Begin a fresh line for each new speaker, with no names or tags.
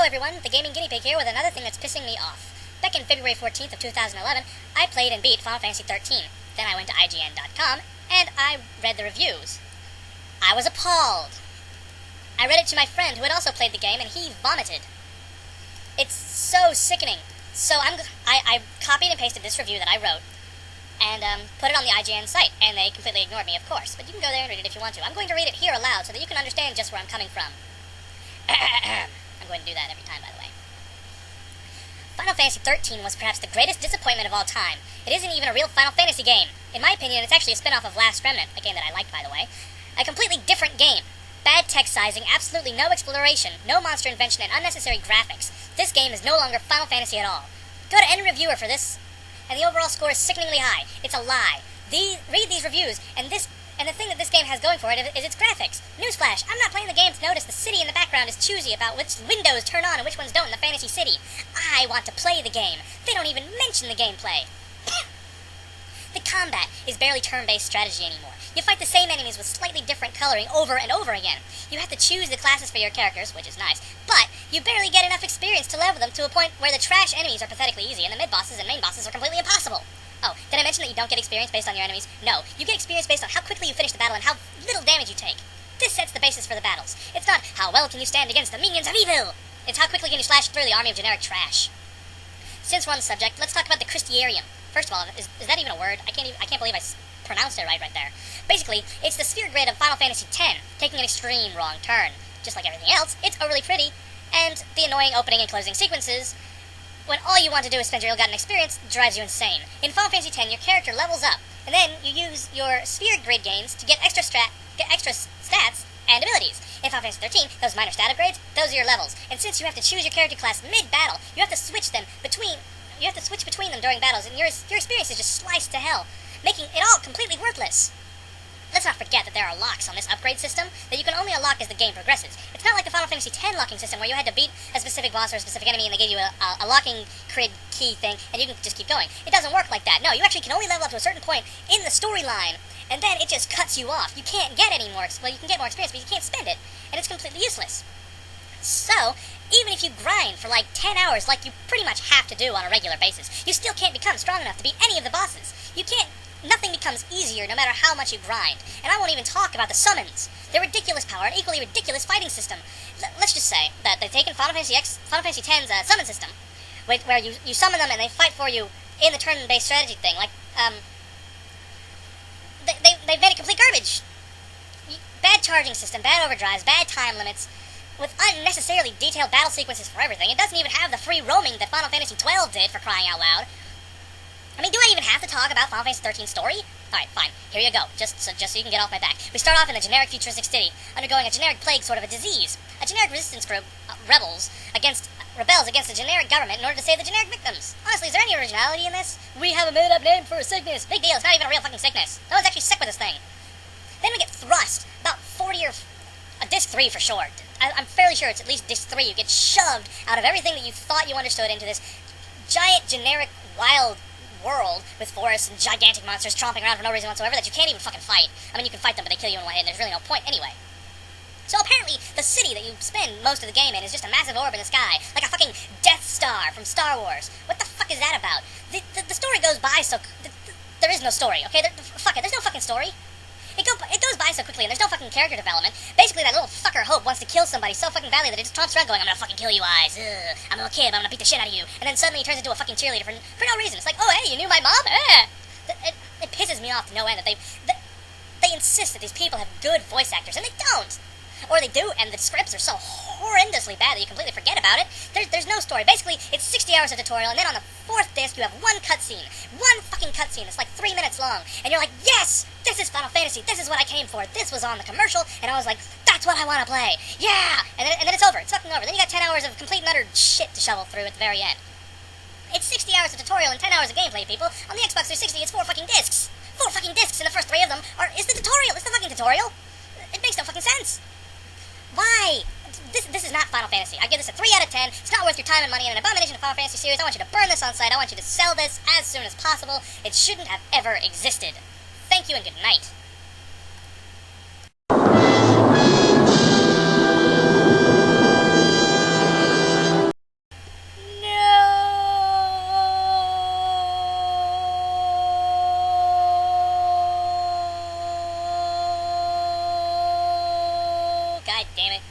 Hello everyone, the Gaming Guinea Pig here with another thing that's pissing me off. Back in February 14th of 2011, I played and beat Final Fantasy 13. Then I went to IGN.com, and I read the reviews. I was appalled. I read it to my friend who had also played the game, and he vomited. It's so sickening. So I copied and pasted this review that I wrote, and put it on the IGN site, and they completely ignored me, of course. But you can go there and read it if you want to. I'm going to read it here aloud so that you can understand just where I'm coming from. I'm going to do that every time, by the way. Final Fantasy 13 was perhaps the greatest disappointment of all time. It isn't even a real Final Fantasy game. In my opinion, it's actually a spin-off of Last Remnant, a game that I liked, by the way. A completely different game. Bad text sizing, absolutely no exploration, no monster invention, and unnecessary graphics. This game is no longer Final Fantasy at all. Go to any reviewer for this, and the overall score is sickeningly high. It's a lie. Read these reviews, and the thing that this game has going for it is its graphics. Newsflash, I'm not playing the game to notice the city in the background is choosy about which windows turn on and which ones don't in the fantasy city. I want to play the game. They don't even mention the gameplay. The combat is barely turn-based strategy anymore. You fight the same enemies with slightly different coloring over and over again. You have to choose the classes for your characters, which is nice, but you barely get enough experience to level them to a point where the trash enemies are pathetically easy and the mid-bosses and main bosses are completely impossible. Oh, did I mention that you don't get experience based on your enemies? No, you get experience based on how quickly you finish the battle and how little damage you take. This sets the basis for the battles. It's not how well can you stand against the minions of evil. It's how quickly can you slash through the army of generic trash. Since we're on the subject, let's talk about the Christiarium. First of all, is that even a word? I can't believe I pronounced it right there. Basically, it's the sphere grid of Final Fantasy X, taking an extreme wrong turn. Just like everything else, it's overly pretty, and the annoying opening and closing sequences, when all you want to do is spend your ill-gotten experience, drives you insane. In Final Fantasy X, your character levels up, and then you use your sphere grid gains to get extra stats and abilities. In Final Fantasy 13, those minor stat upgrades, those are your levels. And since you have to choose your character class mid-battle, you have to switch between them during battles, and your experience is just sliced to hell, making it all completely worthless. Let's not forget that there are locks on this upgrade system that you can only unlock as the game progresses. It's not like the Final Fantasy X locking system where you had to beat a specific boss or a specific enemy and they gave you a locking grid key thing and you can just keep going. It doesn't work like that. No, you actually can only level up to a certain point in the storyline, and then it just cuts you off. You can't get any more, well, you can get more experience, but you can't spend it, and it's completely useless. So, even if you grind for like 10 hours like you pretty much have to do on a regular basis, you still can't become strong enough to beat any of the bosses. Nothing becomes easier no matter how much you grind. And I won't even talk about the summons. Their ridiculous power and equally ridiculous fighting system. Let's just say that they've taken Final Fantasy X's summon system, where you summon them and they fight for you in the turn-based strategy thing. Like, they've made it complete garbage. Bad charging system, bad overdrives, bad time limits, with unnecessarily detailed battle sequences for everything. It doesn't even have the free roaming that Final Fantasy 12 did, for crying out loud. I mean, do I even have to talk about Final Fantasy 13's story? Alright, fine. Here you go. Just so you can get off my back. We start off in a generic futuristic city, undergoing a generic plague, sort of a disease. A generic resistance group rebels against a generic government in order to save the generic victims. Honestly, is there any originality in this? We have a made-up name for a sickness. Big deal. It's not even a real fucking sickness. No one's actually sick with this thing. Then we get thrust. About 40 or... Disc 3 for sure. I'm fairly sure it's at least Disc 3. You get shoved out of everything that you thought you understood into this giant, generic, wild world with forests and gigantic monsters tromping around for no reason whatsoever that you can't even fucking fight. I mean, you can fight them, but they kill you in one hit, and there's really no point anyway. So apparently, the city that you spend most of the game in is just a massive orb in the sky, like a fucking Death Star from Star Wars. What the fuck is that about? The story goes by so... there is no story, okay? Fuck it, there's no fucking story. It goes by so quickly, and there's no fucking character development. Basically, that little fucker Hope wants to kill somebody so fucking badly that it just tromps around going, I'm gonna fucking kill you, Eyes. I'm a little kid, but I'm gonna beat the shit out of you. And then suddenly he turns into a fucking cheerleader for no reason. It's like, oh, hey, you knew my mom? It pisses me off to no end that they insist that these people have good voice actors, and they don't. Or they do, and the scripts are so horrendously bad that you completely forget about it. There's no story. Basically, it's 60 hours of tutorial, and then on the 4th disc, you have one cutscene. One fucking cutscene that's like 3 minutes long. And you're like, yes! This is Final Fantasy. This is what I came for. This was on the commercial, and I was like, that's what I want to play. Yeah! And then it's over. It's fucking over. Then you got 10 hours of complete and utter shit to shovel through at the very end. It's 60 hours of tutorial and 10 hours of gameplay, people. On the Xbox 360, it's 4 fucking discs. 4 fucking discs, and the first 3 of them is the tutorial. It's the fucking tutorial. It makes no fucking sense. Why? This is not Final Fantasy. I give this a 3 out of 10. It's not worth your time and money and an abomination of Final Fantasy series. I want you to burn this on site. I want you to sell this as soon as possible. It shouldn't have ever existed. Thank you and good night. damn it.